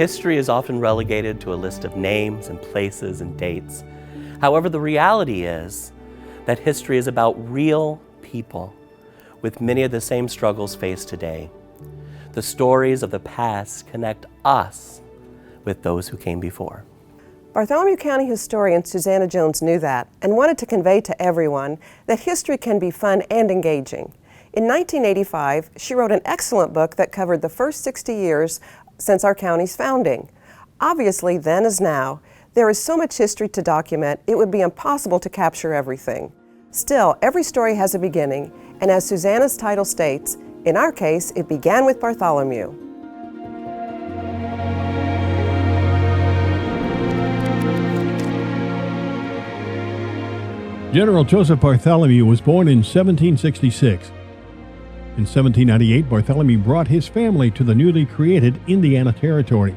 History is often relegated to a list of names and places and dates. However, the reality is that history is about real people with many of the same struggles faced today. The stories of the past connect us with those who came before. Bartholomew County historian Susanna Jones knew that and wanted to convey to everyone that history can be fun and engaging. In 1985, she wrote an excellent book that covered the first 60 years since our county's founding. Obviously, then as now, there is so much history to document, it would be impossible to capture everything. Still, every story has a beginning, and as Susanna's title states, in our case, it began with Bartholomew. General Joseph Bartholomew was born in 1766. In 1798, Bartholomew brought his family to the newly created Indiana Territory.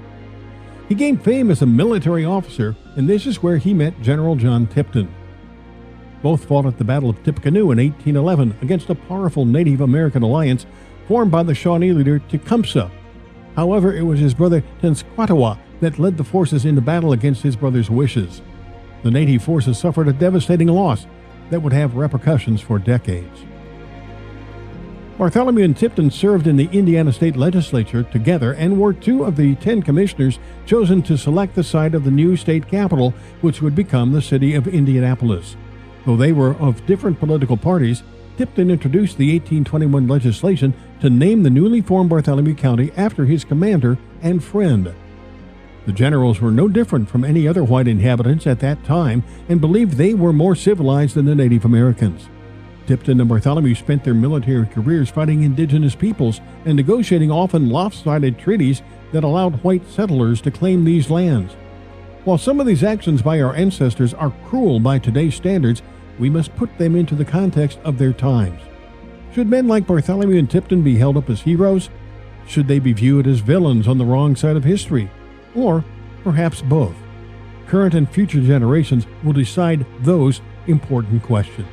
He gained fame as a military officer, and this is where he met General John Tipton. Both fought at the Battle of Tippecanoe in 1811 against a powerful Native American alliance formed by the Shawnee leader Tecumseh. However, it was his brother Tenskwatawa that led the forces into battle against his brother's wishes. The Native forces suffered a devastating loss that would have repercussions for decades. Bartholomew and Tipton served in the Indiana State Legislature together and were two of the 10 commissioners chosen to select the site of the new state capital, which would become the city of Indianapolis. Though they were of different political parties, Tipton introduced the 1821 legislation to name the newly formed Bartholomew County after his commander and friend. The generals were no different from any other white inhabitants at that time and believed they were more civilized than the Native Americans. Tipton and Bartholomew spent their military careers fighting indigenous peoples and negotiating often lopsided treaties that allowed white settlers to claim these lands. While some of these actions by our ancestors are cruel by today's standards, we must put them into the context of their times. Should men like Bartholomew and Tipton be held up as heroes? Should they be viewed as villains on the wrong side of history? Or perhaps both? Current and future generations will decide those important questions.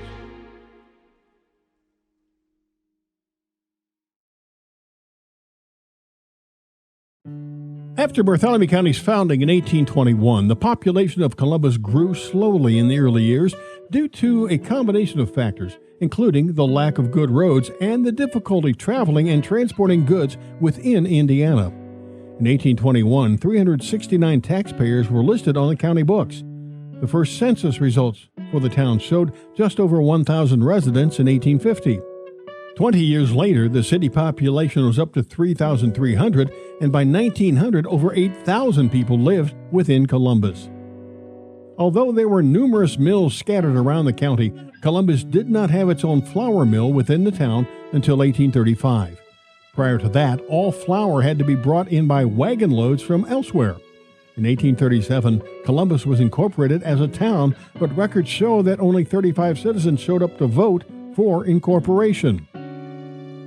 After Bartholomew County's founding in 1821, the population of Columbus grew slowly in the early years due to a combination of factors, including the lack of good roads and the difficulty traveling and transporting goods within Indiana. In 1821, 369 taxpayers were listed on the county books. The first census results for the town showed just over 1,000 residents in 1850. 20 years later, the city population was up to 3,300, and by 1900, over 8,000 people lived within Columbus. Although there were numerous mills scattered around the county, Columbus did not have its own flour mill within the town until 1835. Prior to that, all flour had to be brought in by wagon loads from elsewhere. In 1837, Columbus was incorporated as a town, but records show that only 35 citizens showed up to vote for incorporation.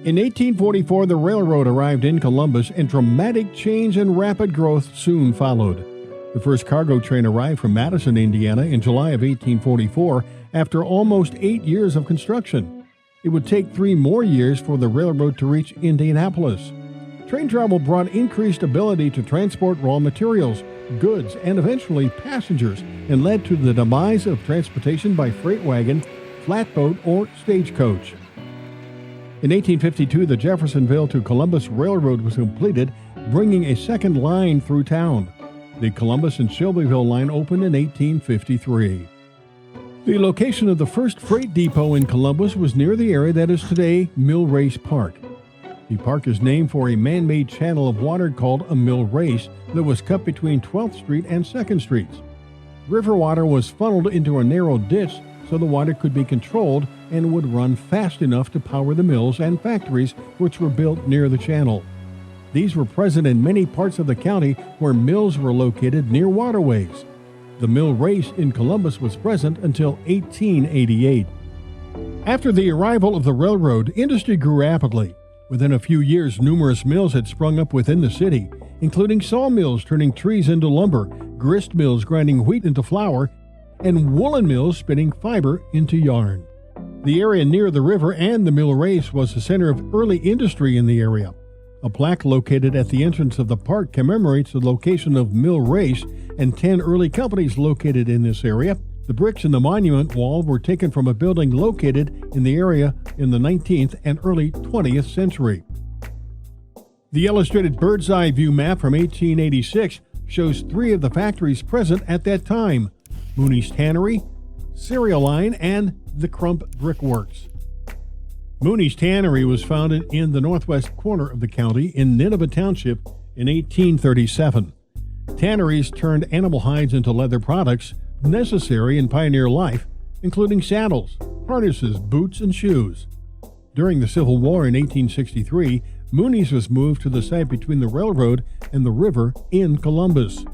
In 1844, the railroad arrived in Columbus, and dramatic change and rapid growth soon followed. The first cargo train arrived from Madison, Indiana in July of 1844 after almost 8 years of construction. It would take 3 more years for the railroad to reach Indianapolis. Train travel brought increased ability to transport raw materials, goods, and eventually passengers, and led to the demise of transportation by freight wagon, flatboat, or stagecoach. In 1852, the Jeffersonville to Columbus Railroad was completed, bringing a second line through town. The Columbus and Shelbyville line opened in 1853. The location of the first freight depot in Columbus was near the area that is today Mill Race Park. The park is named for a man-made channel of water called a mill race that was cut between 12th Street and 2nd Streets. River water was funneled into a narrow ditch so the water could be controlled and would run fast enough to power the mills and factories which were built near the channel. These were present in many parts of the county where mills were located near waterways. The mill race in Columbus was present until 1888. After the arrival of the railroad, industry grew rapidly. Within a few years, numerous mills had sprung up within the city, including sawmills turning trees into lumber, grist mills grinding wheat into flour, and woolen mills spinning fiber into yarn. The area near the river and the mill race was the center of early industry in the area. A plaque located at the entrance of the park commemorates the location of Mill Race and 10 early companies located in this area. The bricks in the monument wall were taken from a building located in the area in the 19th and early 20th century. The illustrated bird's eye view map from 1886 shows 3 of the factories present at that time: Mooney's Tannery, Cereal Line, and the Crump Brickworks. Mooney's Tannery was founded in the northwest corner of the county in Nineveh Township in 1837. Tanneries turned animal hides into leather products necessary in pioneer life, including saddles, harnesses, boots, and shoes. During the Civil War in 1863, Mooney's was moved to the site between the railroad and the river in Columbus.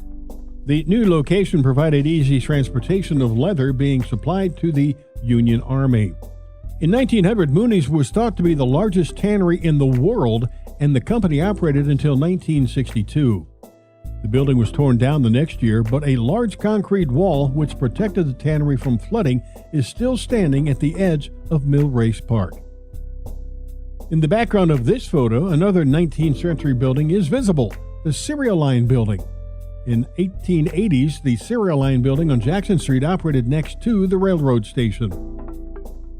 The new location provided easy transportation of leather being supplied to the Union Army. In 1900, Mooney's was thought to be the largest tannery in the world, and the company operated until 1962. The building was torn down the next year, but a large concrete wall which protected the tannery from flooding is still standing at the edge of Mill Race Park. In the background of this photo, another 19th century building is visible, the Cereal Line building. In 1880s, the Cereal Line building on Jackson Street operated next to the railroad station.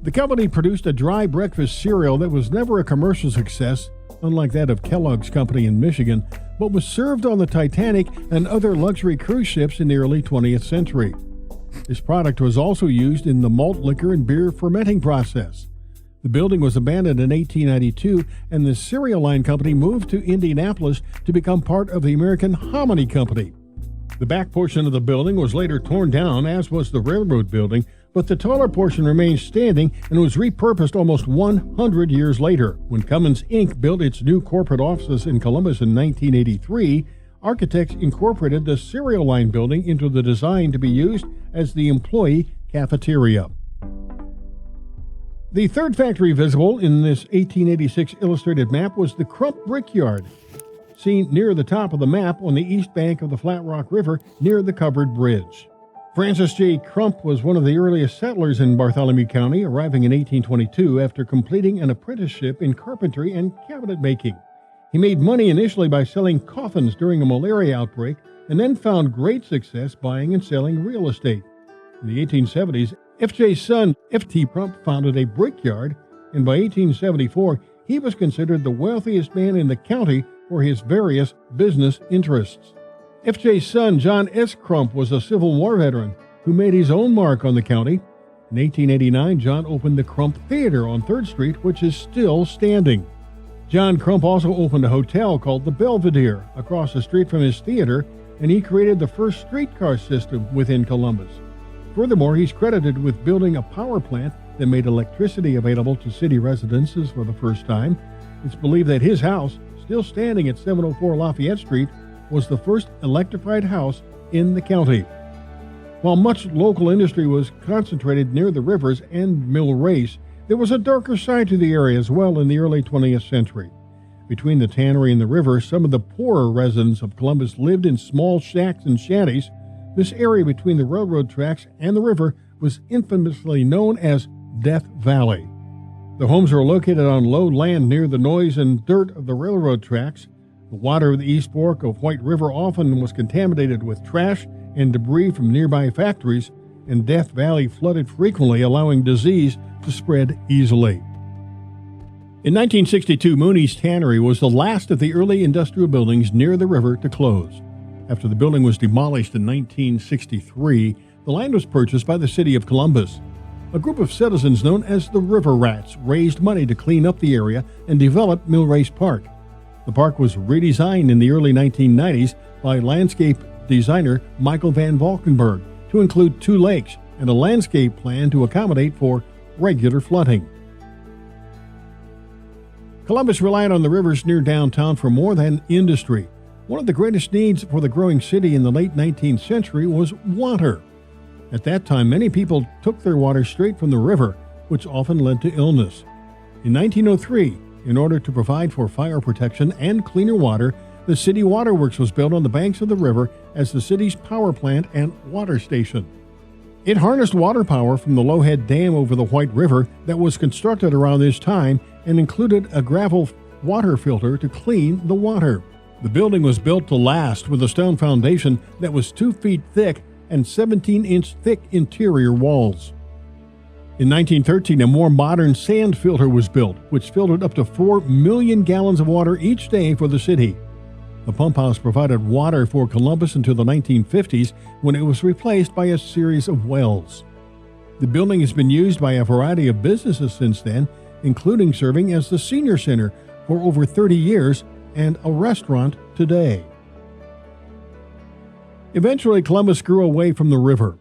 The company produced a dry breakfast cereal that was never a commercial success, unlike that of Kellogg's Company in Michigan, but was served on the Titanic and other luxury cruise ships in the early 20th century. This product was also used in the malt liquor and beer fermenting process. The building was abandoned in 1892, and the Cereal Line Company moved to Indianapolis to become part of the American Hominy Company. The back portion of the building was later torn down, as was the railroad building, but the taller portion remained standing and was repurposed almost 100 years later. When Cummins Inc. built its new corporate offices in Columbus in 1983, architects incorporated the Cereal Line building into the design to be used as the employee cafeteria. The third factory visible in this 1886 illustrated map was the Crump Brickyard, seen near the top of the map on the east bank of the Flat Rock River near the covered bridge. Francis J. Crump was one of the earliest settlers in Bartholomew County, arriving in 1822 after completing an apprenticeship in carpentry and cabinet making. He made money initially by selling coffins during a malaria outbreak and then found great success buying and selling real estate. In the 1870s, F.J.'s son, F.T. Crump, founded a brickyard, and by 1874, he was considered the wealthiest man in the county for his various business interests. F.J.'s son, John S. Crump, was a Civil War veteran who made his own mark on the county. In 1889, John opened the Crump Theater on 3rd Street, which is still standing. John Crump also opened a hotel called the Belvedere across the street from his theater, and he created the first streetcar system within Columbus. Furthermore, he's credited with building a power plant that made electricity available to city residences for the first time. It's believed that his house, still standing at 704 Lafayette Street, was the first electrified house in the county. While much local industry was concentrated near the rivers and Mill Race, there was a darker side to the area as well in the early 20th century. Between the tannery and the river, some of the poorer residents of Columbus lived in small shacks and shanties. This area between the railroad tracks and the river was infamously known as Death Valley. The homes were located on low land near the noise and dirt of the railroad tracks. The water of the East Fork of White River often was contaminated with trash and debris from nearby factories, and Death Valley flooded frequently, allowing disease to spread easily. In 1962, Mooney's Tannery was the last of the early industrial buildings near the river to close. After the building was demolished in 1963, the land was purchased by the city of Columbus. A group of citizens known as the River Rats raised money to clean up the area and develop Mill Race Park. The park was redesigned in the early 1990s by landscape designer Michael Van Valkenburg to include 2 lakes and a landscape plan to accommodate for regular flooding. Columbus relied on the rivers near downtown for more than industry. One of the greatest needs for the growing city in the late 19th century was water. At that time, many people took their water straight from the river, which often led to illness. In 1903, in order to provide for fire protection and cleaner water, the city waterworks was built on the banks of the river as the city's power plant and water station. It harnessed water power from the Lowhead Dam over the White River that was constructed around this time and included a gravel water filter to clean the water. The building was built to last with a stone foundation that was 2 feet thick and 17-inch thick interior walls. In 1913, a more modern sand filter was built, which filtered up to 4 million gallons of water each day for the city. The pump house provided water for Columbus until the 1950s, when it was replaced by a series of wells. The building has been used by a variety of businesses since then, including serving as the senior center for over 30 years and a restaurant today. Eventually, Columbus grew away from the river.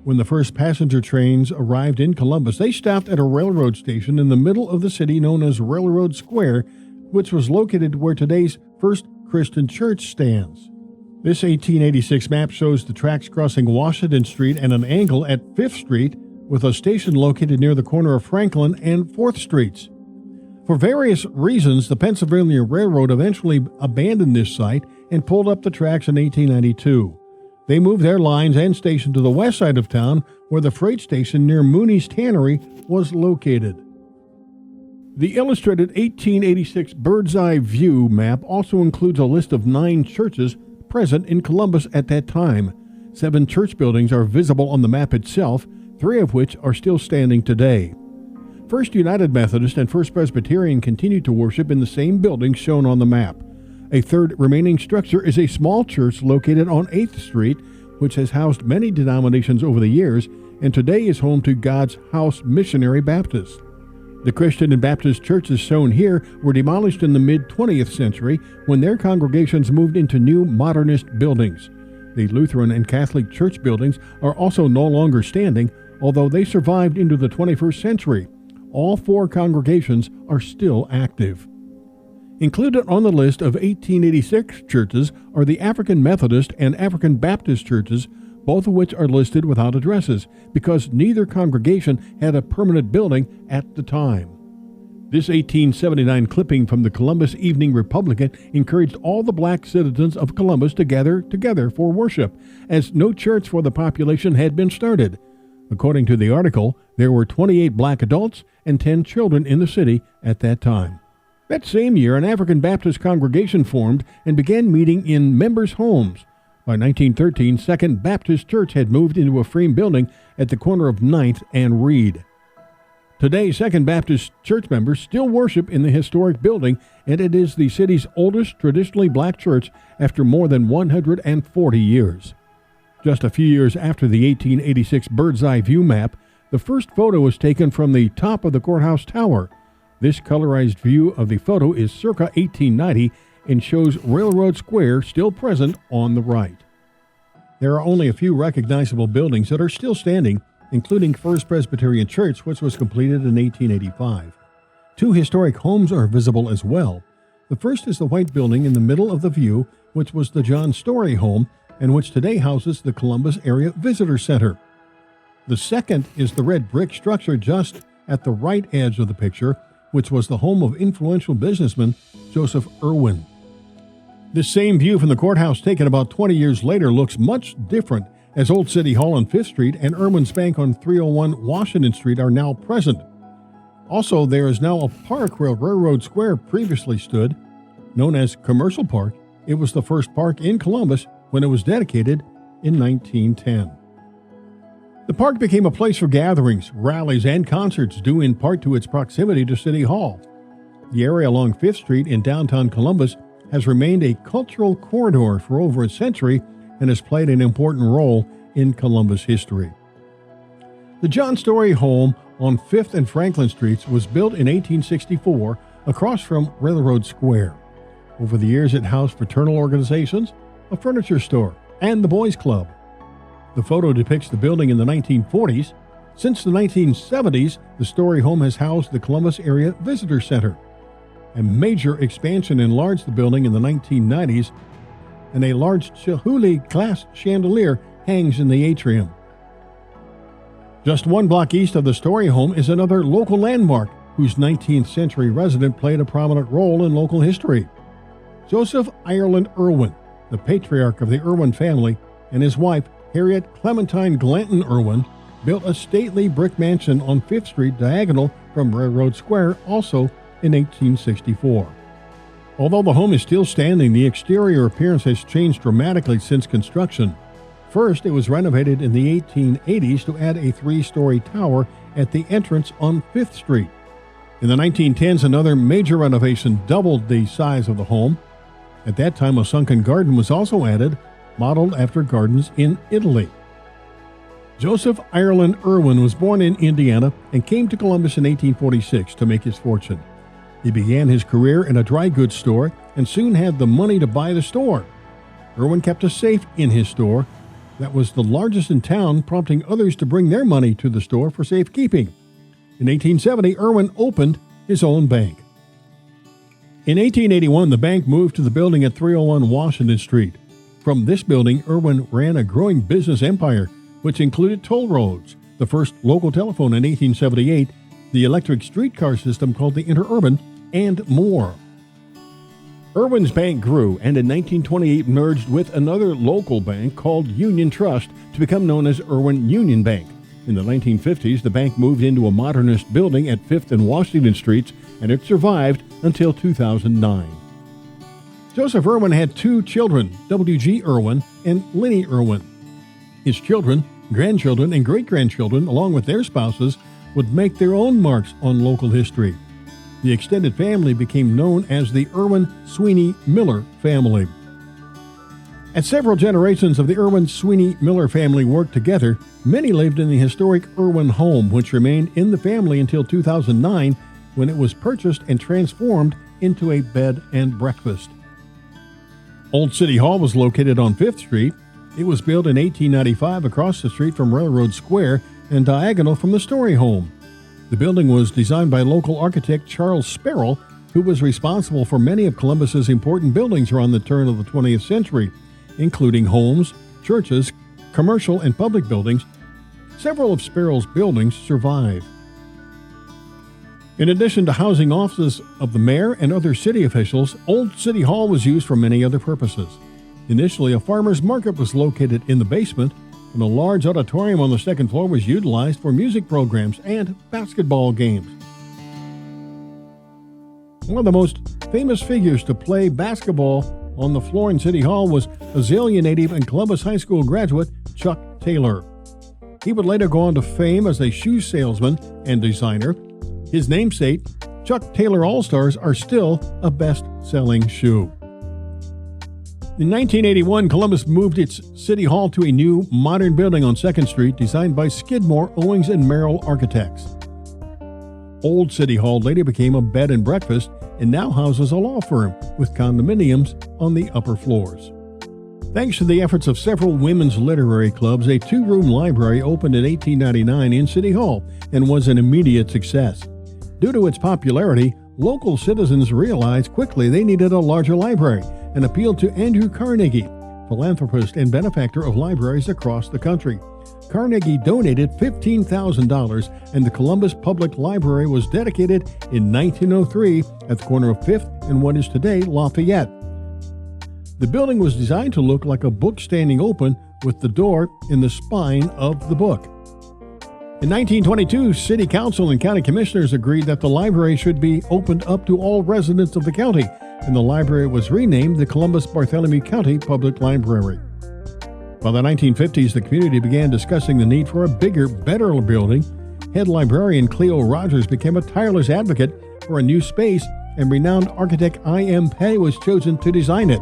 When the first passenger trains arrived in Columbus, they stopped at a railroad station in the middle of the city known as Railroad Square, which was located where today's First Christian Church stands. This 1886 map shows the tracks crossing Washington Street at an angle at 5th Street, with a station located near the corner of Franklin and 4th Streets. For various reasons, the Pennsylvania Railroad eventually abandoned this site and pulled up the tracks in 1892. They moved their lines and station to the west side of town, where the freight station near Mooney's Tannery was located. The illustrated 1886 bird's eye view map also includes a list of 9 churches present in Columbus at that time. 7 church buildings are visible on the map itself, 3 of which are still standing today. First United Methodist and First Presbyterian continue to worship in the same buildings shown on the map. A third remaining structure is a small church located on 8th Street, which has housed many denominations over the years and today is home to God's House Missionary Baptist. The Christian and Baptist churches shown here were demolished in the mid-20th century when their congregations moved into new Modernist buildings. The Lutheran and Catholic church buildings are also no longer standing, although they survived into the 21st century. All 4 congregations are still active. Included on the list of 1886 churches are the African Methodist and African Baptist churches, both of which are listed without addresses because neither congregation had a permanent building at the time. This 1879 clipping from the Columbus Evening Republican encouraged all the black citizens of Columbus to gather together for worship, as no church for the population had been started. According to the article, there were 28 black adults and 10 children in the city at that time. That same year, an African Baptist congregation formed and began meeting in members' homes. By 1913, Second Baptist Church had moved into a frame building at the corner of 9th and Reed. Today, Second Baptist Church members still worship in the historic building, and it is the city's oldest traditionally black church after more than 140 years. Just a few years after the 1886 bird's eye view map, the first photo was taken from the top of the courthouse tower. This colorized view of the photo is circa 1890 and shows Railroad Square still present on the right. There are only a few recognizable buildings that are still standing, including First Presbyterian Church, which was completed in 1885. 2 historic homes are visible as well. The first is the white building in the middle of the view, which was the John Story home, and which today houses the Columbus Area Visitor Center. The second is the red brick structure just at the right edge of the picture, which was the home of influential businessman Joseph Irwin. This same view from the courthouse taken about 20 years later looks much different, as Old City Hall on 5th Street and Irwin's Bank on 301 Washington Street are now present. Also, there is now a park where Railroad Square previously stood, known as Commercial Park. It was the first park in Columbus when it was dedicated in 1910. The park became a place for gatherings, rallies, and concerts due in part to its proximity to City Hall. The area along 5th Street in downtown Columbus has remained a cultural corridor for over a century and has played an important role in Columbus history. The John Story home on 5th and Franklin Streets was built in 1864 across from Railroad Square. Over the years, it housed fraternal organizations, a furniture store, and the Boys Club. The photo depicts the building in the 1940s. Since the 1970s, the Story home has housed the Columbus Area Visitor Center. A major expansion enlarged the building in the 1990s, and a large Chihuly glass chandelier hangs in the atrium. Just 1 block east of the Story home is another local landmark whose 19th century resident played a prominent role in local history. Joseph Ireland Irwin, the patriarch of the Irwin family, and his wife, Harriet Clementine Glanton Irwin, built a stately brick mansion on 5th Street diagonal from Railroad Square, also in 1864. Although the home is still standing, the exterior appearance has changed dramatically since construction. First, it was renovated in the 1880s to add a 3-story tower at the entrance on 5th Street. In the 1910s, another major renovation doubled the size of the home. At that time, a sunken garden was also added, modeled after gardens in Italy. Joseph Ireland Irwin was born in Indiana and came to Columbus in 1846 to make his fortune. He began his career in a dry goods store and soon had the money to buy the store. Irwin kept a safe in his store that was the largest in town, prompting others to bring their money to the store for safekeeping. In 1870, Irwin opened his own bank. In 1881, the bank moved to the building at 301 Washington Street. From this building, Irwin ran a growing business empire, which included toll roads, the first local telephone in 1878, the electric streetcar system called the Interurban, and more. Irwin's bank grew and in 1928 merged with another local bank called Union Trust to become known as Irwin Union Bank. In the 1950s, the bank moved into a modernist building at 5th and Washington Streets, and it survived until 2009. Joseph Irwin had 2 children, W.G. Irwin and Linnie Irwin. His children, grandchildren, and great-grandchildren, along with their spouses, would make their own marks on local history. The extended family became known as the Irwin-Sweeney-Miller family. As several generations of the Irwin-Sweeney-Miller family worked together, many lived in the historic Irwin home, which remained in the family until 2009, when it was purchased and transformed into a bed and breakfast. Old City Hall was located on 5th Street. It was built in 1895 across the street from Railroad Square and diagonal from the Story Home. The building was designed by local architect Charles Sparrow, who was responsible for many of Columbus's important buildings around the turn of the 20th century, including homes, churches, commercial and public buildings. Several of Sparrow's buildings survive. In addition to housing offices of the mayor and other city officials, Old City Hall was used for many other purposes. Initially, a farmer's market was located in the basement, and a large auditorium on the 2nd floor was utilized for music programs and basketball games. One of the most famous figures to play basketball on the floor in City Hall was Azalea native and Columbus High School graduate Chuck Taylor. He would later go on to fame as a shoe salesman and designer. His namesake, Chuck Taylor All-Stars, are still a best-selling shoe. In 1981, Columbus moved its City Hall to a new, modern building on 2nd Street designed by Skidmore, Owings, and Merrill architects. Old City Hall later became a bed and breakfast and now houses a law firm with condominiums on the upper floors. Thanks to the efforts of several women's literary clubs, a 2-room library opened in 1899 in City Hall and was an immediate success. Due to its popularity, local citizens realized quickly they needed a larger library and appealed to Andrew Carnegie, philanthropist and benefactor of libraries across the country. Carnegie donated $15,000, and the Columbus Public Library was dedicated in 1903 at the corner of 5th and what is today Lafayette. The building was designed to look like a book standing open with the door in the spine of the book. In 1922, City Council and County Commissioners agreed that the library should be opened up to all residents of the county, and the library was renamed the Columbus Bartholomew County Public Library. By the 1950s, the community began discussing the need for a bigger, better building. Head librarian Cleo Rogers became a tireless advocate for a new space, and renowned architect I.M. Pei was chosen to design it.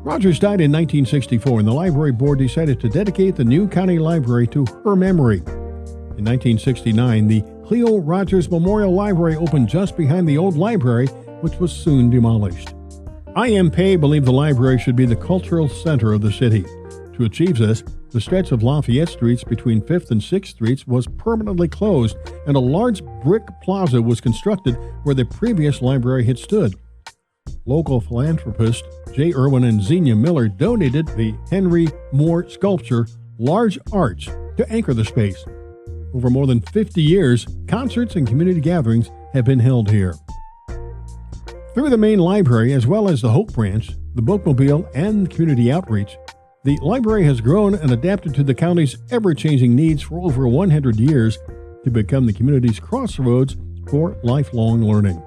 Rogers died in 1964, and the library board decided to dedicate the new county library to her memory. In 1969, the Cleo Rogers Memorial Library opened just behind the old library, which was soon demolished. I.M. Pei believed the library should be the cultural center of the city. To achieve this, the stretch of Lafayette Streets between 5th and 6th Streets was permanently closed, and a large brick plaza was constructed where the previous library had stood. Local philanthropists J. Irwin and Xenia Miller donated the Henry Moore sculpture Large Arch to anchor the space. Over more than 50 years, concerts and community gatherings have been held here. Through the main library, as well as the Hope Branch, the Bookmobile, and community outreach, the library has grown and adapted to the county's ever-changing needs for over 100 years to become the community's crossroads for lifelong learning.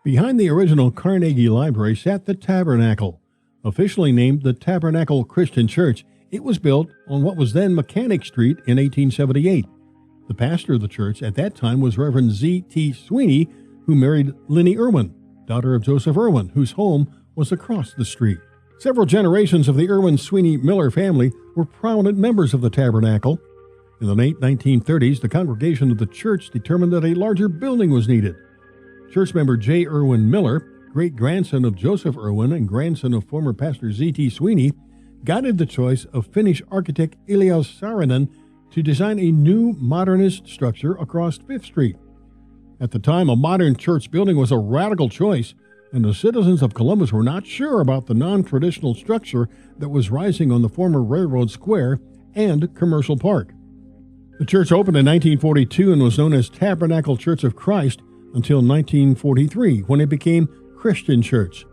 Behind the original Carnegie Library sat the Tabernacle. Officially named the Tabernacle Christian Church, it was built on what was then Mechanic Street in 1878. The pastor of the church at that time was Reverend Z.T. Sweeney, who married Linnie Irwin, daughter of Joseph Irwin, whose home was across the street. Several generations of the Irwin-Sweeney-Miller family were prominent members of the Tabernacle. In the late 1930s, the congregation of the church determined that a larger building was needed. Church member J. Irwin Miller, great-grandson of Joseph Irwin and grandson of former pastor Z.T. Sweeney, guided the choice of Finnish architect Elias Saarinen to design a new modernist structure across 5th Street. At the time, a modern church building was a radical choice, and the citizens of Columbus were not sure about the non-traditional structure that was rising on the former Railroad Square and Commercial Park. The church opened in 1942 and was known as Tabernacle Church of Christ until 1943, when it became Christian Church.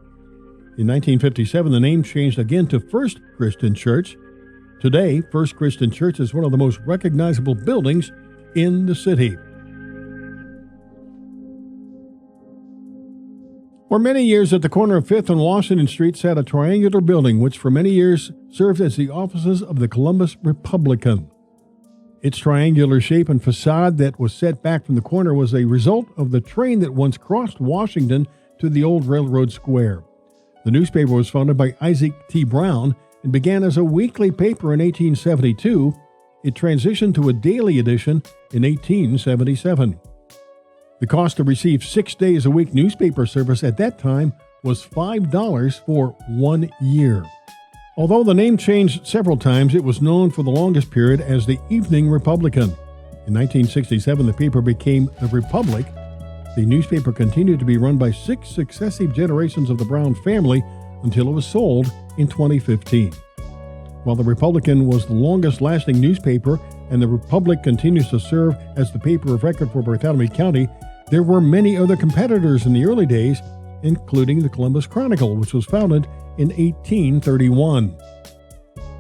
In 1957, the name changed again to First Christian Church. Today, First Christian Church is one of the most recognizable buildings in the city. For many years, at the corner of 5th and Washington Street sat a triangular building which for many years served as the offices of the Columbus Republican. Its triangular shape and facade that was set back from the corner was a result of the train that once crossed Washington to the old Railroad Square. The newspaper was founded by Isaac T. Brown and began as a weekly paper in 1872. It transitioned to a daily edition in 1877. The cost to receive 6 days a week newspaper service at that time was $5 for 1 year. Although the name changed several times, it was known for the longest period as the Evening Republican. In 1967, the paper became the Republic. The newspaper continued to be run by 6 successive generations of the Brown family until it was sold in 2015. While the Republican was the longest-lasting newspaper and the Republic continues to serve as the paper of record for Bartholomew County, there were many other competitors in the early days, including the Columbus Chronicle, which was founded in 1831.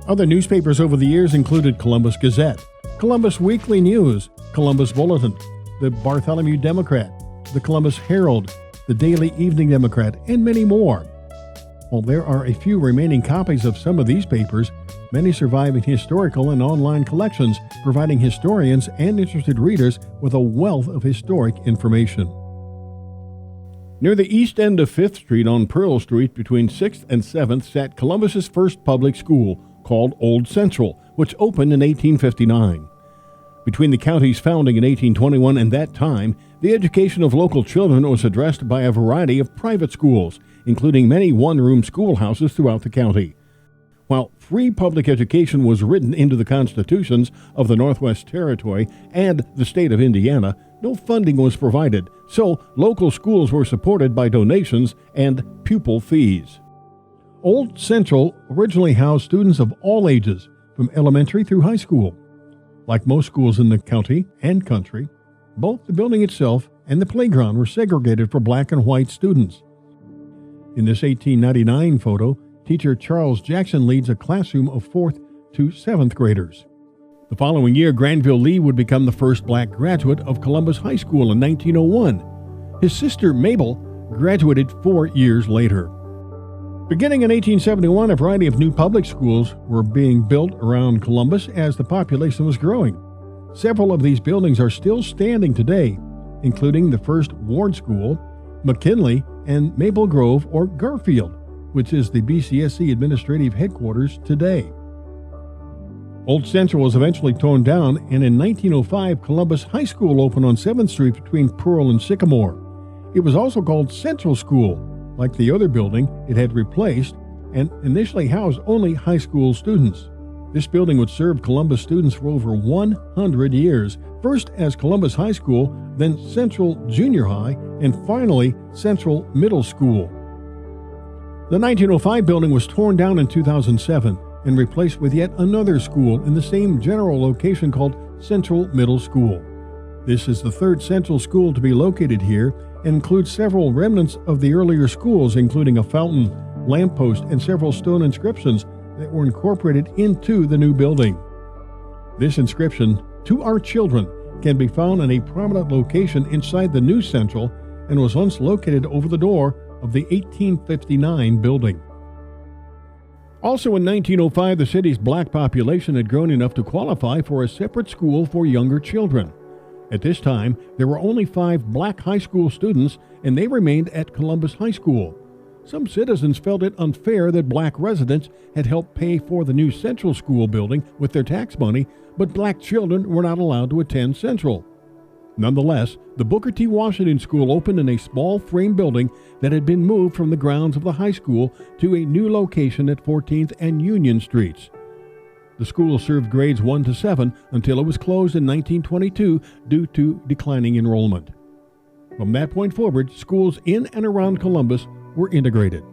Other newspapers over the years included Columbus Gazette, Columbus Weekly News, Columbus Bulletin, the Bartholomew Democrat, the Columbus Herald, the Daily Evening Democrat, and many more. While there are a few remaining copies of some of these papers, many survive in historical and online collections, providing historians and interested readers with a wealth of historic information. Near the east end of 5th Street on Pearl Street between 6th and 7th sat Columbus's first public school, called Old Central, which opened in 1859. Between the county's founding in 1821 and that time, the education of local children was addressed by a variety of private schools, including many one-room schoolhouses throughout the county. While free public education was written into the constitutions of the Northwest Territory and the state of Indiana, no funding was provided, so local schools were supported by donations and pupil fees. Old Central originally housed students of all ages, from elementary through high school. Like most schools in the county and country, both the building itself and the playground were segregated for black and white students. In this 1899 photo, teacher Charles Jackson leads a classroom of 4th to 7th graders. The following year, Granville Lee would become the first black graduate of Columbus High School in 1901. His sister Mabel graduated 4 years later. Beginning in 1871, a variety of new public schools were being built around Columbus as the population was growing. Several of these buildings are still standing today, including the first Ward School, McKinley, and Maple Grove or Garfield, which is the BCSC administrative headquarters today. Old Central was eventually torn down, and in 1905, Columbus High School opened on 7th Street between Pearl and Sycamore. It was also called Central School. Like the other building, it had replaced and initially housed only high school students. This building would serve Columbus students for over 100 years, first as Columbus High School, then Central Junior High, and finally Central Middle School. The 1905 building was torn down in 2007 and replaced with yet another school in the same general location called Central Middle School. This is the third Central School to be located here and includes several remnants of the earlier schools, including a fountain, lamppost, and several stone inscriptions that were incorporated into the new building. This inscription, "To Our Children," can be found in a prominent location inside the new Central and was once located over the door of the 1859 building. Also in 1905, the city's black population had grown enough to qualify for a separate school for younger children. At this time, there were only 5 black high school students, and they remained at Columbus High School. Some citizens felt it unfair that black residents had helped pay for the new Central School building with their tax money, but black children were not allowed to attend Central. Nonetheless, the Booker T. Washington School opened in a small frame building that had been moved from the grounds of the high school to a new location at 14th and Union Streets. The school served grades 1 to 7 until it was closed in 1922 due to declining enrollment. From that point forward, schools in and around Columbus were integrated.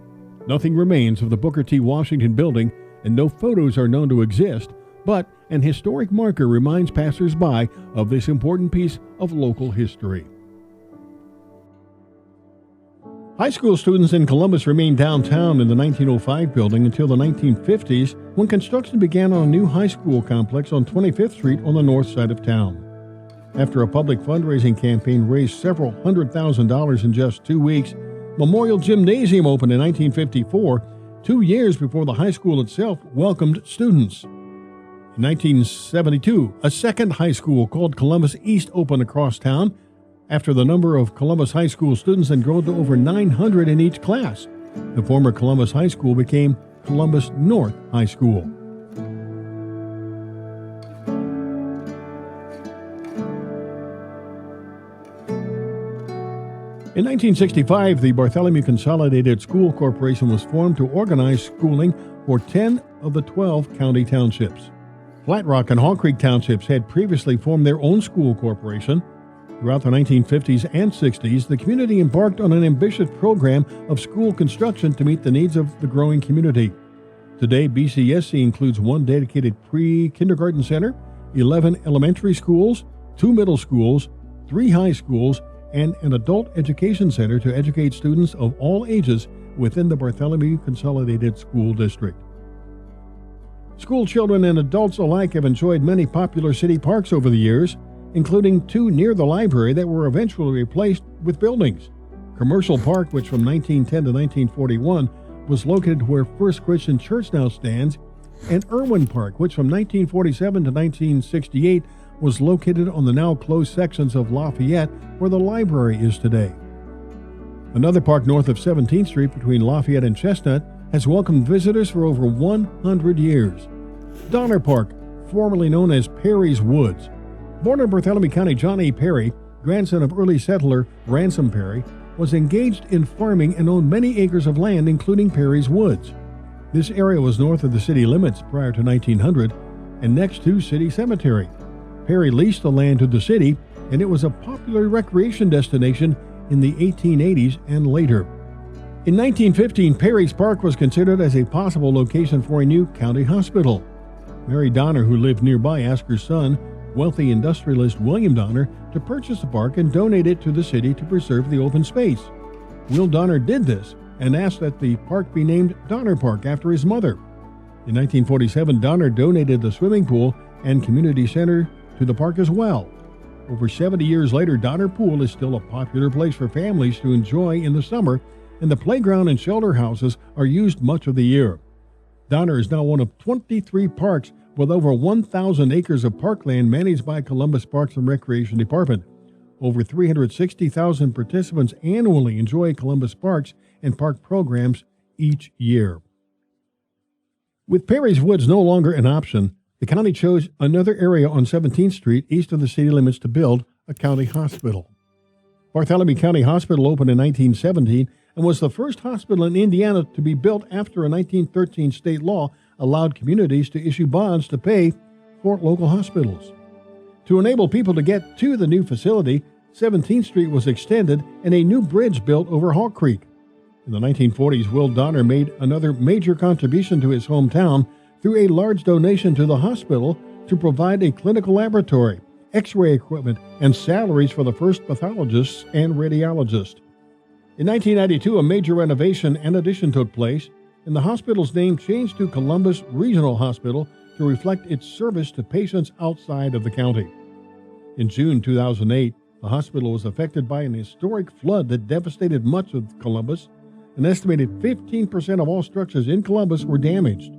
Nothing remains of the Booker T. Washington building, and no photos are known to exist, but an historic marker reminds passers-by of this important piece of local history. High school students in Columbus remained downtown in the 1905 building until the 1950s, when construction began on a new high school complex on 25th Street on the north side of town. After a public fundraising campaign raised several $100,000 in just 2 weeks, Memorial Gymnasium opened in 1954, 2 years before the high school itself welcomed students. In 1972, a second high school called Columbus East opened across town after the number of Columbus High School students had grown to over 900 in each class. The former Columbus High School became Columbus North High School. In 1965, the Bartholomew Consolidated School Corporation was formed to organize schooling for 10 of the 12 county townships. Flat Rock and Hall Creek townships had previously formed their own school corporation. Throughout the 1950s and 60s, the community embarked on an ambitious program of school construction to meet the needs of the growing community. Today, BCSC includes 1 dedicated pre-kindergarten center, 11 elementary schools, 2 middle schools, 3 high schools, and an adult education center to educate students of all ages within the Bartholomew Consolidated School District. School children and adults alike have enjoyed many popular city parks over the years, including 2 near the library that were eventually replaced with buildings. Commercial Park, which from 1910 to 1941 was located where First Christian Church now stands, and Irwin Park, which from 1947 to 1968 was located on the now closed sections of Lafayette where the library is today. Another park north of 17th Street between Lafayette and Chestnut has welcomed visitors for over 100 years. Donner Park, formerly known as Perry's Woods. Born in Bartholomew County, John A. Perry, grandson of early settler Ransom Perry, was engaged in farming and owned many acres of land, including Perry's Woods. This area was north of the city limits prior to 1900 and next to City Cemetery. Perry leased the land to the city, and it was a popular recreation destination in the 1880s and later. In 1915, Perry's Park was considered as a possible location for a new county hospital. Mary Donner, who lived nearby, asked her son, wealthy industrialist William Donner, to purchase the park and donate it to the city to preserve the open space. Will Donner did this and asked that the park be named Donner Park after his mother. In 1947, Donner donated the swimming pool and community center to the park as well. Over 70 years later, Donner Pool is still a popular place for families to enjoy in the summer, and the playground and shelter houses are used much of the year. Donner is now one of 23 parks with over 1,000 acres of parkland managed by Columbus Parks and Recreation Department. Over 360,000 participants annually enjoy Columbus Parks and park programs each year. With Perry's Woods no longer an option, the county chose another area on 17th Street east of the city limits to build a county hospital. Bartholomew County Hospital opened in 1917 and was the first hospital in Indiana to be built after a 1913 state law allowed communities to issue bonds to pay for local hospitals. To enable people to get to the new facility, 17th Street was extended and a new bridge built over Hall Creek. In the 1940s, Will Donner made another major contribution to his hometown through a large donation to the hospital to provide a clinical laboratory, x-ray equipment, and salaries for the first pathologists and radiologists. In 1992, a major renovation and addition took place, and the hospital's name changed to Columbus Regional Hospital to reflect its service to patients outside of the county. In June 2008, The hospital was affected by an historic flood that devastated much of Columbus. An estimated 15% of all structures in Columbus were damaged.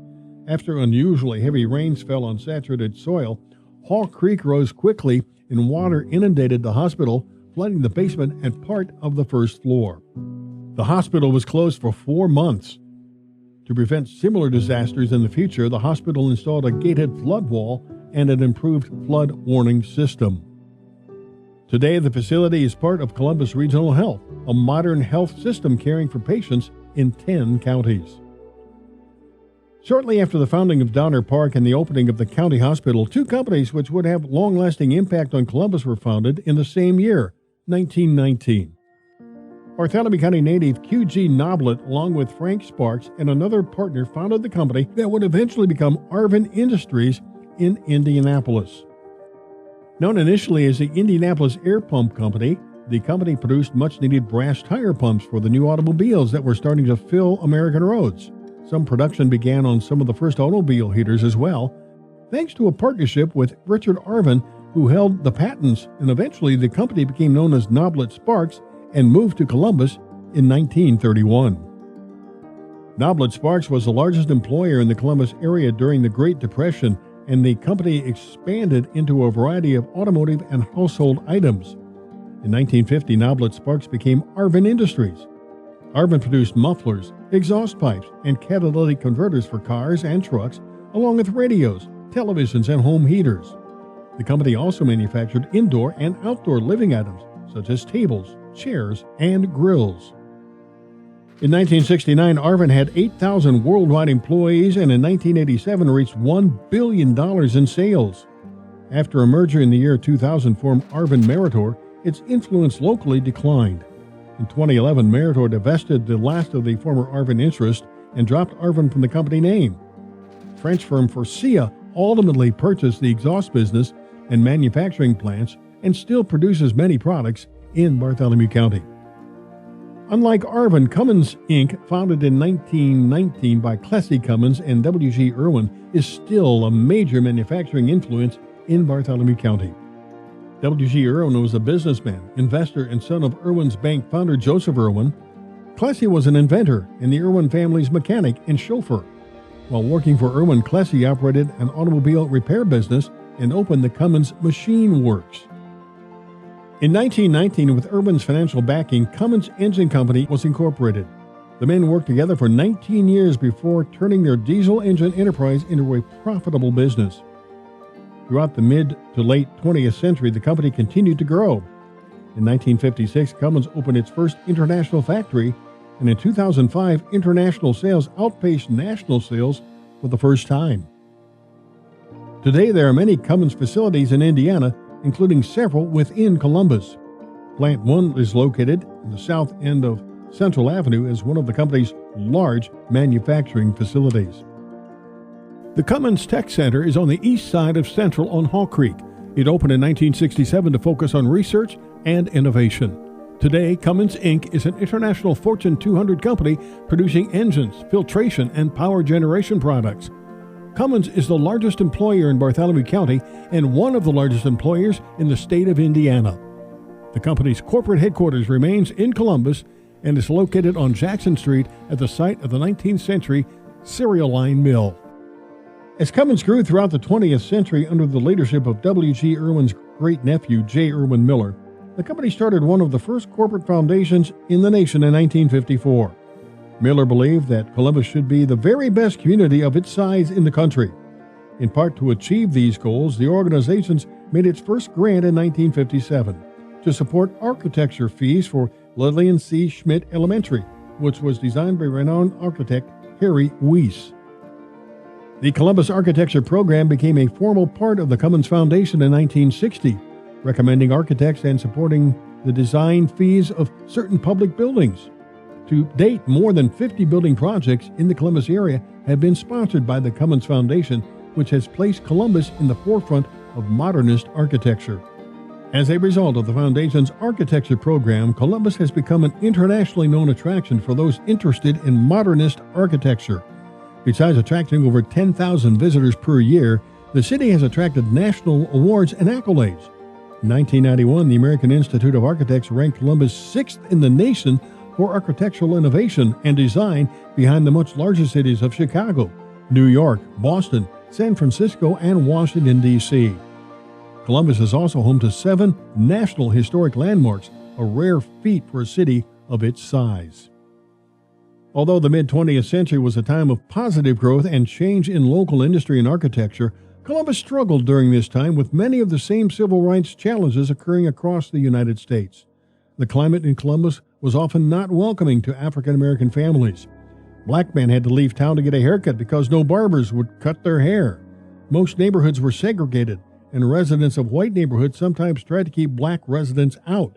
After unusually heavy rains fell on saturated soil, Hall Creek rose quickly and water inundated the hospital, flooding the basement and part of the first floor. The hospital was closed for 4 months. To prevent similar disasters in the future, the hospital installed a gated flood wall and an improved flood warning system. Today, the facility is part of Columbus Regional Health, a modern health system caring for patients in 10 counties. Shortly after the founding of Donner Park and the opening of the county hospital, two companies which would have long-lasting impact on Columbus were founded in the same year, 1919. Bartholomew County native Q.G. Noblet, along with Frank Sparks and another partner, founded the company that would eventually become Arvin Industries in Indianapolis. Known initially as the Indianapolis Air Pump Company, the company produced much-needed brass tire pumps for the new automobiles that were starting to fill American roads. Some production began on some of the first automobile heaters as well, thanks to a partnership with Richard Arvin, who held the patents, and eventually the company became known as Noblet Sparks and moved to Columbus in 1931. Noblet Sparks was the largest employer in the Columbus area during the Great Depression, and the company expanded into a variety of automotive and household items. In 1950, Noblet Sparks became Arvin Industries. Arvin produced mufflers, exhaust pipes, and catalytic converters for cars and trucks, along with radios, televisions, and home heaters. The company also manufactured indoor and outdoor living items, such as tables, chairs, and grills. In 1969, Arvin had 8,000 worldwide employees and in 1987 reached $1 billion in sales. After a merger in the year 2000 formed Arvin Meritor, its influence locally declined. In 2011, Meritor divested the last of the former Arvin interest and dropped Arvin from the company name. French firm Forcia ultimately purchased the exhaust business and manufacturing plants and still produces many products in Bartholomew County. Unlike Arvin, Cummins Inc., founded in 1919 by Clessie Cummins and W.G. Irwin, is still a major manufacturing influence in Bartholomew County. W.G. Irwin was a businessman, investor, and son of Irwin's bank founder Joseph Irwin. Clessie was an inventor and the Irwin family's mechanic and chauffeur. While working for Irwin, Clessie operated an automobile repair business and opened the Cummins Machine Works. In 1919, with Irwin's financial backing, Cummins Engine Company was incorporated. The men worked together for 19 years before turning their diesel engine enterprise into a profitable business. Throughout the mid to late 20th century, the company continued to grow. In 1956, Cummins opened its first international factory, and in 2005, international sales outpaced national sales for the first time. Today, there are many Cummins facilities in Indiana, including several within Columbus. Plant 1 is located in the south end of Central Avenue as one of the company's large manufacturing facilities. The Cummins Tech Center is on the east side of Central on Hall Creek. It opened in 1967 to focus on research and innovation. Today, Cummins Inc. is an international Fortune 200 company producing engines, filtration, and power generation products. Cummins is the largest employer in Bartholomew County and one of the largest employers in the state of Indiana. The company's corporate headquarters remains in Columbus and is located on Jackson Street at the site of the 19th century cereal line mill. As Cummins grew throughout the 20th century under the leadership of W.G. Irwin's great-nephew, J. Irwin Miller, the company started one of the first corporate foundations in the nation in 1954. Miller believed that Columbus should be the very best community of its size in the country. In part to achieve these goals, the organization made its first grant in 1957 to support architecture fees for Lillian C. Schmidt Elementary, which was designed by renowned architect Harry Weiss. The Columbus Architecture Program became a formal part of the Cummins Foundation in 1960, recommending architects and supporting the design fees of certain public buildings. To date, more than 50 building projects in the Columbus area have been sponsored by the Cummins Foundation, which has placed Columbus in the forefront of modernist architecture. As a result of the Foundation's architecture program, Columbus has become an internationally known attraction for those interested in modernist architecture. Besides attracting over 10,000 visitors per year, the city has attracted national awards and accolades. In 1991, the American Institute of Architects ranked Columbus 6th in the nation for architectural innovation and design behind the much larger cities of Chicago, New York, Boston, San Francisco, and Washington, D.C. Columbus is also home to 7 National Historic Landmarks, a rare feat for a city of its size. Although the mid-20th century was a time of positive growth and change in local industry and architecture, Columbus struggled during this time with many of the same civil rights challenges occurring across the United States. The climate in Columbus was often not welcoming to African American families. Black men had to leave town to get a haircut because no barbers would cut their hair. Most neighborhoods were segregated, and residents of white neighborhoods sometimes tried to keep black residents out.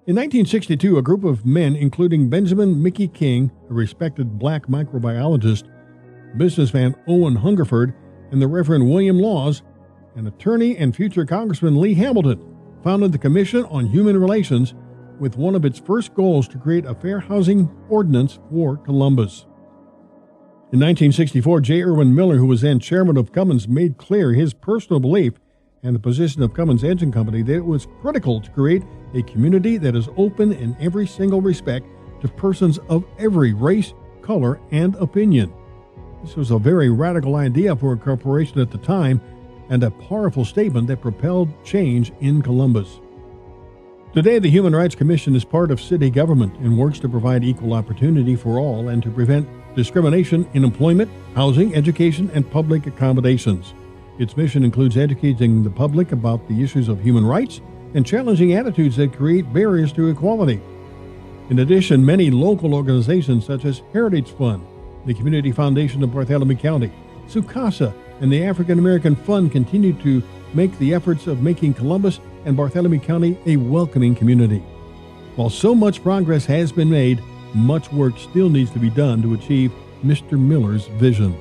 In 1962, a group of men, including Benjamin Mickey King, a respected black microbiologist, businessman Owen Hungerford, and the Reverend William Laws, an attorney and future Congressman Lee Hamilton, founded the Commission on Human Relations with one of its first goals to create a fair housing ordinance for Columbus. In 1964, J. Irwin Miller, who was then chairman of Cummins, made clear his personal belief and the position of Cummins Engine Company that it was critical to create a community that is open in every single respect to persons of every race, color, and opinion. This was a very radical idea for a corporation at the time and a powerful statement that propelled change in Columbus. Today, the Human Rights Commission is part of city government and works to provide equal opportunity for all and to prevent discrimination in employment, housing, education, and public accommodations. Its mission includes educating the public about the issues of human rights and challenging attitudes that create barriers to equality. In addition, many local organizations such as Heritage Fund, the Community Foundation of Bartholomew County, Sukasa, and the African American Fund continue to make the efforts of making Columbus and Bartholomew County a welcoming community. While so much progress has been made, much work still needs to be done to achieve Mr. Miller's vision.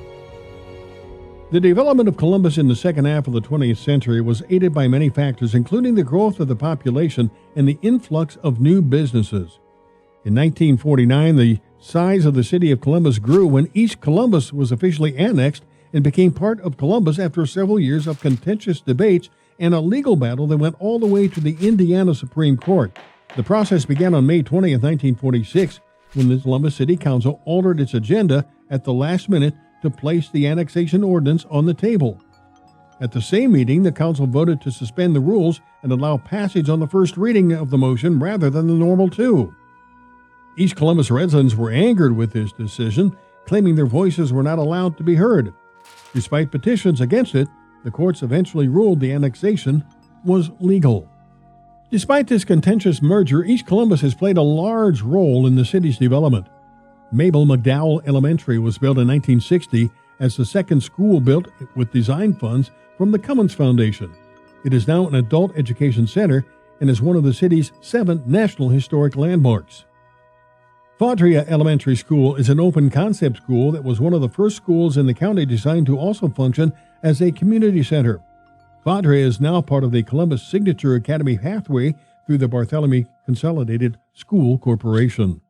The development of Columbus in the second half of the 20th century was aided by many factors, including the growth of the population and the influx of new businesses. In 1949, the size of the city of Columbus grew when East Columbus was officially annexed and became part of Columbus after several years of contentious debates and a legal battle that went all the way to the Indiana Supreme Court. The process began on May 20, 1946, when the Columbus City Council altered its agenda at the last minute to place the annexation ordinance on the table. At the same meeting, the council voted to suspend the rules and allow passage on the first reading of the motion rather than the normal two. East Columbus residents were angered with this decision, claiming their voices were not allowed to be heard. Despite petitions against it, the courts eventually ruled the annexation was legal. Despite this contentious merger, East Columbus has played a large role in the city's development. Mabel McDowell Elementary was built in 1960 as the second school built with design funds from the Cummins Foundation. It is now an adult education center and is one of the city's 7 National Historic Landmarks. Fadria Elementary School is an open concept school that was one of the first schools in the county designed to also function as a community center. Fadria is now part of the Columbus Signature Academy pathway through the Bartholomew Consolidated School Corporation.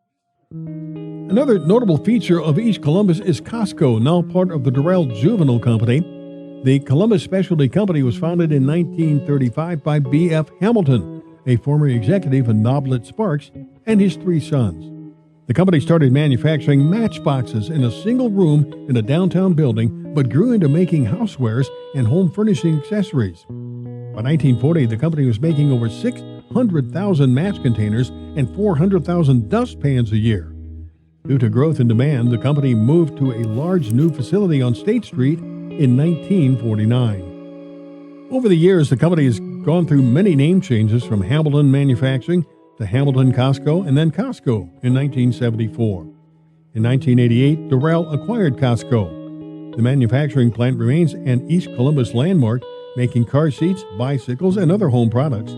Another notable feature of East Columbus is Costco, now part of the Durrell Juvenile Company. The Columbus Specialty Company was founded in 1935 by B.F. Hamilton, a former executive of Noblet Sparks, and his 3 sons. The company started manufacturing matchboxes in a single room in a downtown building, but grew into making housewares and home furnishing accessories. By 1940, the company was making over 600,000 match containers and 400,000 dustpans a year. Due to growth in demand, the company moved to a large new facility on State Street in 1949. Over the years, the company has gone through many name changes, from Hamilton Manufacturing to Hamilton Costco and then Costco in 1974. In 1988, Durrell acquired Costco. The manufacturing plant remains an East Columbus landmark, making car seats, bicycles, and other home products.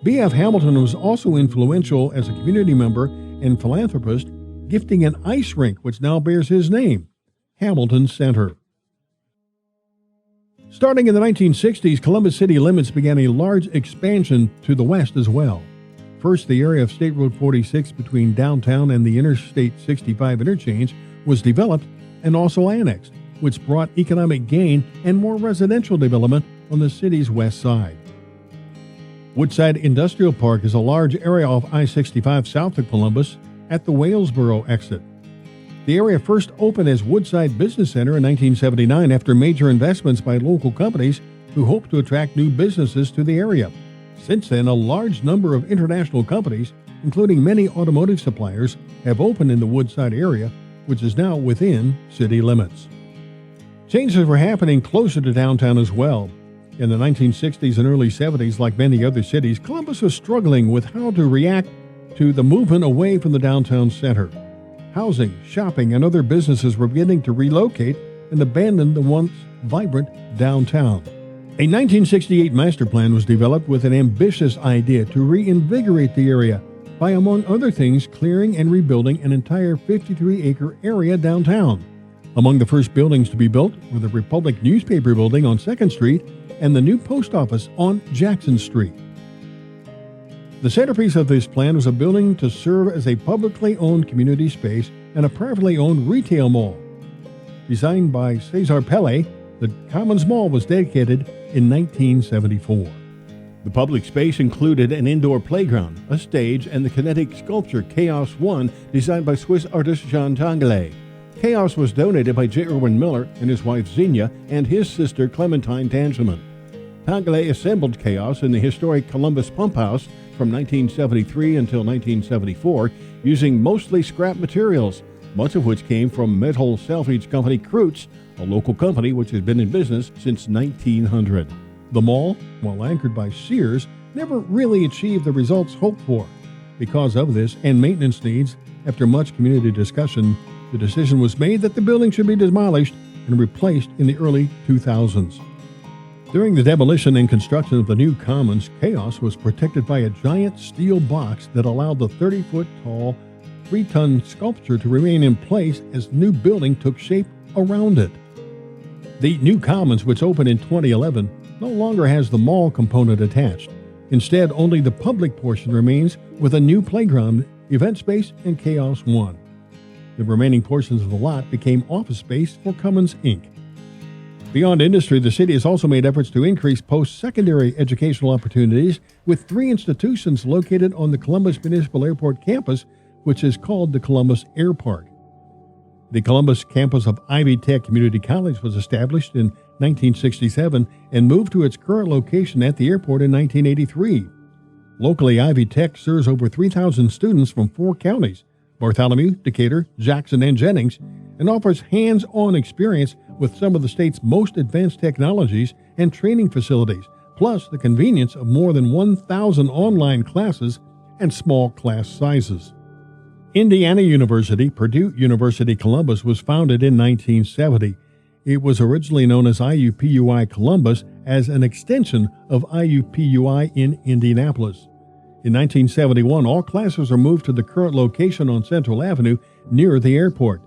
B.F. Hamilton was also influential as a community member and philanthropist, gifting an ice rink which now bears his name, Hamilton Center. Starting in the 1960s, Columbus city limits began a large expansion to the west as well. First, the area of State Road 46 between downtown and the Interstate 65 interchange was developed and also annexed, which brought economic gain and more residential development on the city's west side. Woodside Industrial Park is a large area off I-65 south of Columbus at the Walesboro exit. The area first opened as Woodside Business Center in 1979 after major investments by local companies who hoped to attract new businesses to the area. Since then, a large number of international companies, including many automotive suppliers, have opened in the Woodside area, which is now within city limits. Changes were happening closer to downtown as well. In the 1960s and early 70s, like many other cities, Columbus was struggling with how to react to the movement away from the downtown center. Housing, shopping, and other businesses were beginning to relocate and abandon the once vibrant downtown. A 1968 master plan was developed with an ambitious idea to reinvigorate the area by, among other things, clearing and rebuilding an entire 53-acre area downtown. Among the first buildings to be built were the Republic newspaper building on 2nd Street and the new post office on Jackson Street. The centerpiece of this plan was a building to serve as a publicly owned community space and a privately owned retail mall. Designed by Cesar Pelle, the Commons Mall was dedicated in 1974. The public space included an indoor playground, a stage, and the kinetic sculpture Chaos 1, designed by Swiss artist Jean Tanguay. Chaos was donated by J. Irwin Miller and his wife Xenia and his sister Clementine Tangeman. Tanguay assembled Chaos in the historic Columbus Pump House from 1973 until 1974 using mostly scrap materials, much of which came from metal salvage company Kreutz, a local company which has been in business since 1900. The mall, while anchored by Sears, never really achieved the results hoped for. Because of this and maintenance needs, after much community discussion, the decision was made that the building should be demolished and replaced in the early 2000s. During the demolition and construction of the new Commons, Chaos was protected by a giant steel box that allowed the 30-foot-tall, 3-ton sculpture to remain in place as the new building took shape around it. The new Commons, which opened in 2011, no longer has the mall component attached. Instead, only the public portion remains with a new playground, event space, and Chaos 1. The remaining portions of the lot became office space for Cummins, Inc. Beyond industry, the city has also made efforts to increase post-secondary educational opportunities with 3 institutions located on the Columbus Municipal Airport campus, which is called the Columbus Air Park. The Columbus campus of Ivy Tech Community College was established in 1967 and moved to its current location at the airport in 1983. Locally, Ivy Tech serves over 3,000 students from 4 counties, Bartholomew, Decatur, Jackson, and Jennings, and offers hands-on experience with some of the state's most advanced technologies and training facilities, plus the convenience of more than 1,000 online classes and small class sizes. Indiana University, Purdue University Columbus, was founded in 1970. It was originally known as IUPUI Columbus as an extension of IUPUI in Indianapolis. In 1971, all classes were moved to the current location on Central Avenue near the airport.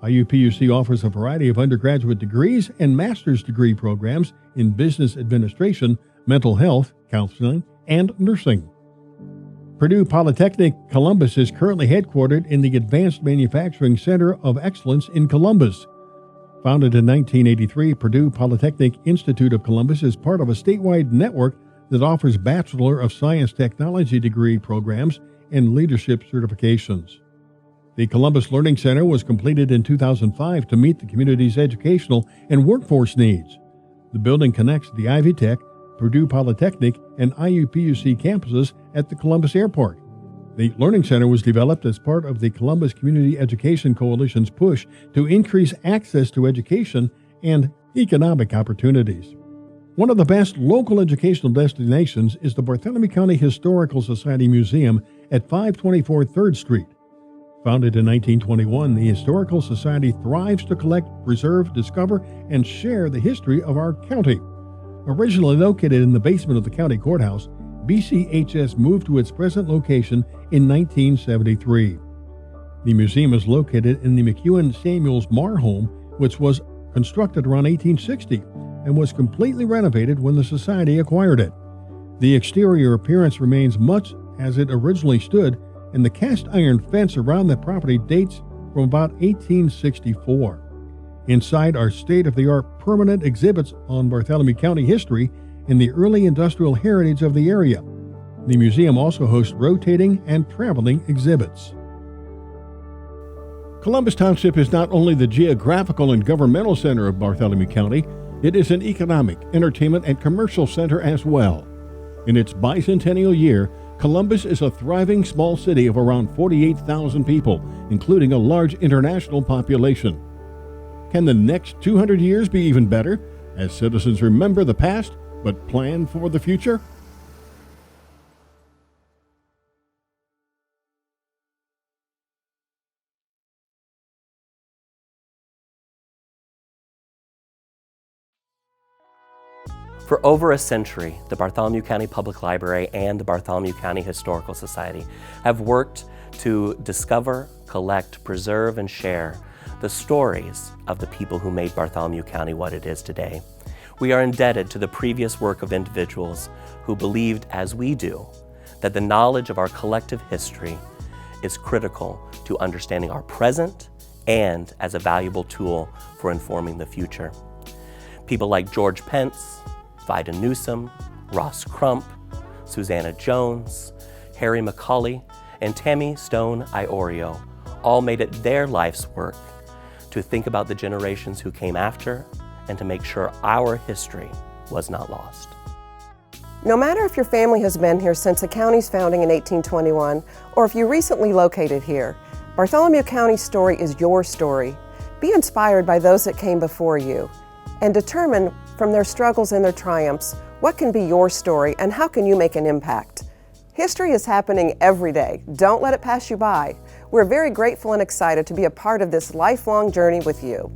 IUPUC offers a variety of undergraduate degrees and master's degree programs in business administration, mental health, counseling, and nursing. Purdue Polytechnic Columbus is currently headquartered in the Advanced Manufacturing Center of Excellence in Columbus. Founded in 1983, Purdue Polytechnic Institute of Columbus is part of a statewide network that offers Bachelor of Science Technology degree programs and leadership certifications. The Columbus Learning Center was completed in 2005 to meet the community's educational and workforce needs. The building connects the Ivy Tech, Purdue Polytechnic, and IUPUC campuses at the Columbus Airport. The Learning Center was developed as part of the Columbus Community Education Coalition's push to increase access to education and economic opportunities. One of the best local educational destinations is the Bartholomew County Historical Society Museum at 524 3rd Street. Founded in 1921, the Historical Society thrives to collect, preserve, discover, and share the history of our county. Originally located in the basement of the county courthouse, BCHS moved to its present location in 1973. The museum is located in the McEwen Samuels Marr home, which was constructed around 1860 and was completely renovated when the society acquired it. The exterior appearance remains much as it originally stood, and the cast iron fence around the property dates from about 1864. Inside are state-of-the-art permanent exhibits on Bartholomew County history, in the early industrial heritage of the area. The museum also hosts rotating and traveling exhibits. Columbus Township is not only the geographical and governmental center of Bartholomew County, it is an economic, entertainment, and commercial center as well. In its bicentennial year, Columbus is a thriving small city of around 48,000 people, including a large international population. Can the next 200 years be even better, as citizens remember the past but plan for the future? For over a century, the Bartholomew County Public Library and the Bartholomew County Historical Society have worked to discover, collect, preserve, and share the stories of the people who made Bartholomew County what it is today. We are indebted to the previous work of individuals who believed, as we do, that the knowledge of our collective history is critical to understanding our present and as a valuable tool for informing the future. People like George Pence, Vida Newsom, Ross Crump, Susanna Jones, Harry McCauley, and Tammy Stone Iorio all made it their life's work to think about the generations who came after and to make sure our history was not lost. No matter if your family has been here since the county's founding in 1821 or if you recently located here, Bartholomew County's story is your story. Be inspired by those that came before you and determine from their struggles and their triumphs what can be your story and how can you make an impact. History is happening every day. Don't let it pass you by. We're very grateful and excited to be a part of this lifelong journey with you.